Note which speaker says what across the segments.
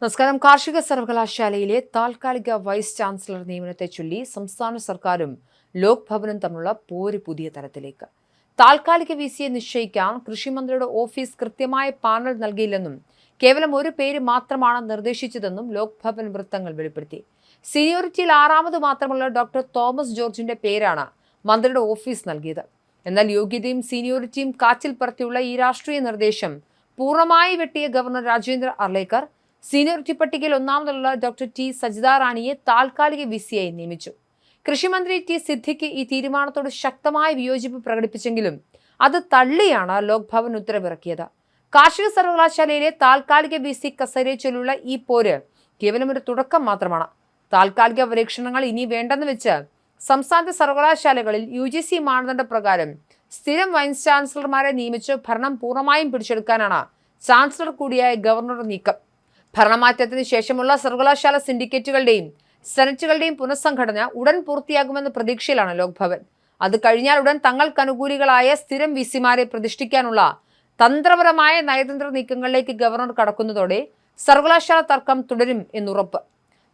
Speaker 1: നമസ്കാരം. കാർഷിക സർവകലാശാലയിലെ താൽക്കാലിക വൈസ് ചാൻസലർ നിയമനത്തെ ചൊല്ലി സംസ്ഥാന സർക്കാരും ലോക് ഭവനും തമ്മിലുള്ള പോര് പുതിയ തലത്തിലേക്ക്. താൽക്കാലിക വിസിയെ നിശ്ചയിക്കാൻ കൃഷിമന്ത്രിയുടെ ഓഫീസ് കൃത്യമായ പാനൽ നൽകിയില്ലെന്നും കേവലം ഒരു പേര് മാത്രമാണ് നിർദ്ദേശിച്ചതെന്നും ലോക് ഭവൻ വൃത്തങ്ങൾ വെളിപ്പെടുത്തി. സീനിയോറിറ്റിയിൽ ആറാമത് മാത്രമുള്ള ഡോക്ടർ തോമസ് ജോർജിന്റെ പേരാണ് മന്ത്രിയുടെ ഓഫീസ് നൽകിയത്. എന്നാൽ യോഗ്യതയും സീനിയോറിറ്റിയും കാറ്റിൽ പറത്തിയുള്ള ഈ രാഷ്ട്രീയ നിർദ്ദേശം പൂർണ്ണമായി വെട്ടിയ ഗവർണർ രാജേന്ദ്ര അർലേക്കർ സീനിയോറിറ്റി പട്ടികയിൽ ഒന്നാമതുള്ള ഡോക്ടർ ടി സജിത റാണിയെ താൽക്കാലിക വിസിയായി നിയമിച്ചു. കൃഷിമന്ത്രി ടി സിദ്ദിഖ് ഈ തീരുമാനത്തോട് ശക്തമായ വിയോജിപ്പ് പ്രകടിപ്പിച്ചെങ്കിലും അത് തള്ളിയാണ് ലോക് ഭവൻ ഉത്തരവിറക്കിയത്. കാർഷിക സർവകലാശാലയിലെ താൽക്കാലിക വിസി കസേരയെ ചൊല്ലുള്ള ഈ പോര് കേവലം ഒരു തുടക്കം മാത്രമാണ്. താൽക്കാലിക പരീക്ഷണങ്ങൾ ഇനി വേണ്ടെന്ന് വെച്ച് സംസ്ഥാനത്തെ സർവകലാശാലകളിൽ UGC മാനദണ്ഡ പ്രകാരം സ്ഥിരം വൈസ് ചാൻസലർമാരെ നിയമിച്ച് ഭരണം പൂർണ്ണമായും പിടിച്ചെടുക്കാനാണ് ചാൻസലർ കൂടിയായ ഗവർണറുടെ നീക്കം. ഭരണമാറ്റത്തിന് ശേഷമുള്ള സർവകലാശാല സിൻഡിക്കേറ്റുകളുടെയും സെനറ്റുകളുടെയും പുനഃസംഘടന ഉടൻ പൂർത്തിയാകുമെന്ന പ്രതീക്ഷയിലാണ് ലോക് ഭവൻ. അത് കഴിഞ്ഞാൽ ഉടൻ തങ്ങൾക്കനുകൂലികളായ സ്ഥിരം വിസിമാരെ പ്രതിഷ്ഠിക്കാനുള്ള തന്ത്രപരമായ നയതന്ത്ര നീക്കങ്ങളിലേക്ക് ഗവർണർ കടക്കുന്നതോടെ സർവകലാശാല തർക്കം തുടരും എന്നുറപ്പ്.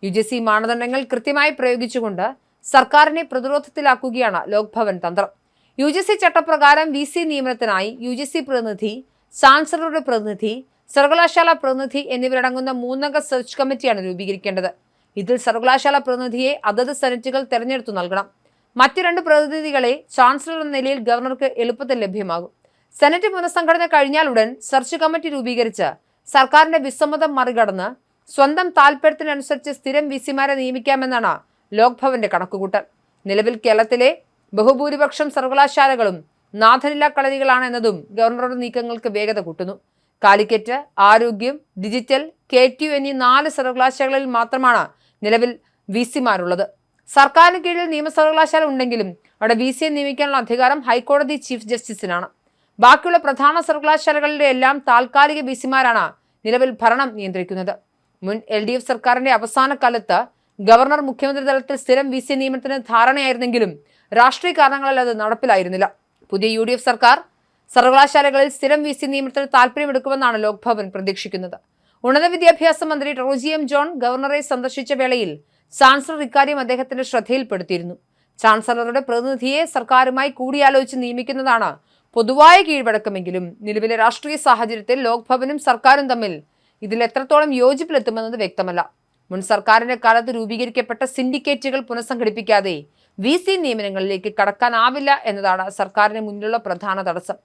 Speaker 1: UGC മാനദണ്ഡങ്ങൾ കൃത്യമായി പ്രയോഗിച്ചുകൊണ്ട് സർക്കാരിനെ പ്രതിരോധത്തിലാക്കുകയാണ് ലോക് ഭവൻ തന്ത്രം. UGC ചട്ടപ്രകാരം VC നിയമനത്തിനായി UGC പ്രതിനിധി, ചാൻസലറുടെ പ്രതിനിധി, സർവകലാശാല പ്രതിനിധി എന്നിവരടങ്ങുന്ന 3 അംഗ സെർച്ച് കമ്മിറ്റിയാണ് രൂപീകരിക്കേണ്ടത്. ഇതിൽ സർവകലാശാല പ്രതിനിധിയെ അതത് സെനറ്റുകൾ തെരഞ്ഞെടുത്തു നൽകണം. മറ്റ് 2 പ്രതിനിധികളെ ചാൻസലർ എന്ന നിലയിൽ ഗവർണർക്ക് എളുപ്പത്തിൽ ലഭ്യമാകും. സെനറ്റ് പുനഃസംഘടന കഴിഞ്ഞാൽ ഉടൻ സെർച്ച് കമ്മിറ്റി രൂപീകരിച്ച് സർക്കാരിന്റെ വിസമ്മതം മറികടന്ന് സ്വന്തം താൽപര്യത്തിനനുസരിച്ച് സ്ഥിരം വിസിമാരെ നിയമിക്കാമെന്നാണ് ലോക് ഭവന്റെ കണക്കുകൂട്ടൽ. നിലവിൽ കേരളത്തിലെ ബഹുഭൂരിപക്ഷം സർവകലാശാലകളും നാഥനില്ലാ കളരികളാണ് എന്നതും ഗവർണറുടെ നീക്കങ്ങൾക്ക് വേഗത കൂട്ടുന്നു. കാലിക്കറ്റ്, ആരോഗ്യം, ഡിജിറ്റൽ, KTU എന്നീ 4 സർവകലാശാലകളിൽ മാത്രമാണ് നിലവിൽ വിസിമാരുള്ളത്. സർക്കാരിന് കീഴിൽ നിയമ സർവകലാശാല ഉണ്ടെങ്കിലും അവിടെ VCയെ നിയമിക്കാനുള്ള അധികാരം ഹൈക്കോടതി ചീഫ് ജസ്റ്റിസിനാണ്. ബാക്കിയുള്ള പ്രധാന സർവകലാശാലകളിലെ എല്ലാം താൽക്കാലിക വിസിമാരാണ് നിലവിൽ ഭരണം നിയന്ത്രിക്കുന്നത്. മുൻ LDF സർക്കാരിന്റെ അവസാന കാലത്ത് ഗവർണർ മുഖ്യമന്ത്രി തലത്തിൽ സ്ഥിരം VC നിയമനത്തിന് ധാരണയായിരുന്നെങ്കിലും രാഷ്ട്രീയ കാരണങ്ങളാൽ അത് നടപ്പിലായിരുന്നില്ല. പുതിയ UDF സർക്കാർ സർവകലാശാലകളിൽ സ്ഥിരം VC നിയമനത്തിന് താൽപര്യമെടുക്കുമെന്നാണ് ലോക് ഭവൻ പ്രതീക്ഷിക്കുന്നത്. ഉന്നത വിദ്യാഭ്യാസ മന്ത്രി റോജി M. ജോൺ ഗവർണറെ സന്ദർശിച്ച വേളയിൽ ചാൻസലർ ഇക്കാര്യം അദ്ദേഹത്തിന്റെ ശ്രദ്ധയിൽപ്പെടുത്തിയിരുന്നു. ചാൻസലറുടെ പ്രതിനിധിയെ സർക്കാരുമായി കൂടിയാലോചിച്ച് നിയമിക്കുന്നതാണ് പൊതുവായ കീഴ്വഴക്കമെങ്കിലും നിലവിലെ രാഷ്ട്രീയ സാഹചര്യത്തിൽ ലോക് ഭവനും സർക്കാരും തമ്മിൽ ഇതിൽ എത്രത്തോളം യോജിപ്പിലെത്തുമെന്നത് വ്യക്തമല്ല. മുൻ സർക്കാരിന്റെ കാലത്ത് രൂപീകരിക്കപ്പെട്ട സിൻഡിക്കേറ്റുകൾ പുനഃസംഘടിപ്പിക്കാതെ VC നിയമനങ്ങളിലേക്ക് കടക്കാനാവില്ല എന്നതാണ് സർക്കാരിന് മുന്നിലുള്ള പ്രധാന തടസ്സം.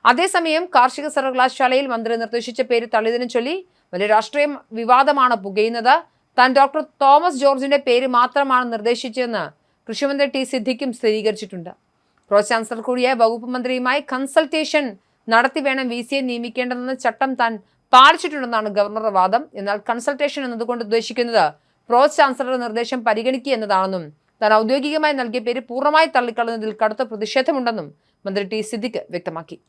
Speaker 1: അതേസമയം കാർഷിക സർവകലാശാലയിൽ മന്ത്രി നിർദ്ദേശിച്ച പേര് തള്ളിയതിനെ ചൊല്ലി വലിയ രാഷ്ട്രീയ വിവാദമാണ് പുകയുന്നത്. താൻ ഡോക്ടർ തോമസ് ജോർജിന്റെ പേര് മാത്രമാണ് നിർദ്ദേശിച്ചതെന്ന് കൃഷിമന്ത്രി ടി സിദ്ദിഖും സ്ഥിരീകരിച്ചിട്ടുണ്ട്. പ്രോ ചാൻസലർ കൂടിയായ വകുപ്പ് മന്ത്രിയുമായി കൺസൾട്ടേഷൻ നടത്തി വേണം VCയെ നിയമിക്കേണ്ടതെന്ന് ചട്ടം താൻ പാലിച്ചിട്ടുണ്ടെന്നാണ് ഗവർണറുടെ വാദം. എന്നാൽ കൺസൾട്ടേഷൻ എന്നതുകൊണ്ട് ഉദ്ദേശിക്കുന്നത് പ്രോ ചാൻസലറുടെ നിർദ്ദേശം പരിഗണിക്കുക എന്നതാണെന്നും താൻ ഔദ്യോഗികമായി നൽകിയ പേര് പൂർണ്ണമായി തള്ളിക്കളയുന്നതിൽ കടുത്ത പ്രതിഷേധമുണ്ടെന്നും മന്ത്രി ടി സിദ്ദിഖ് വ്യക്തമാക്കി.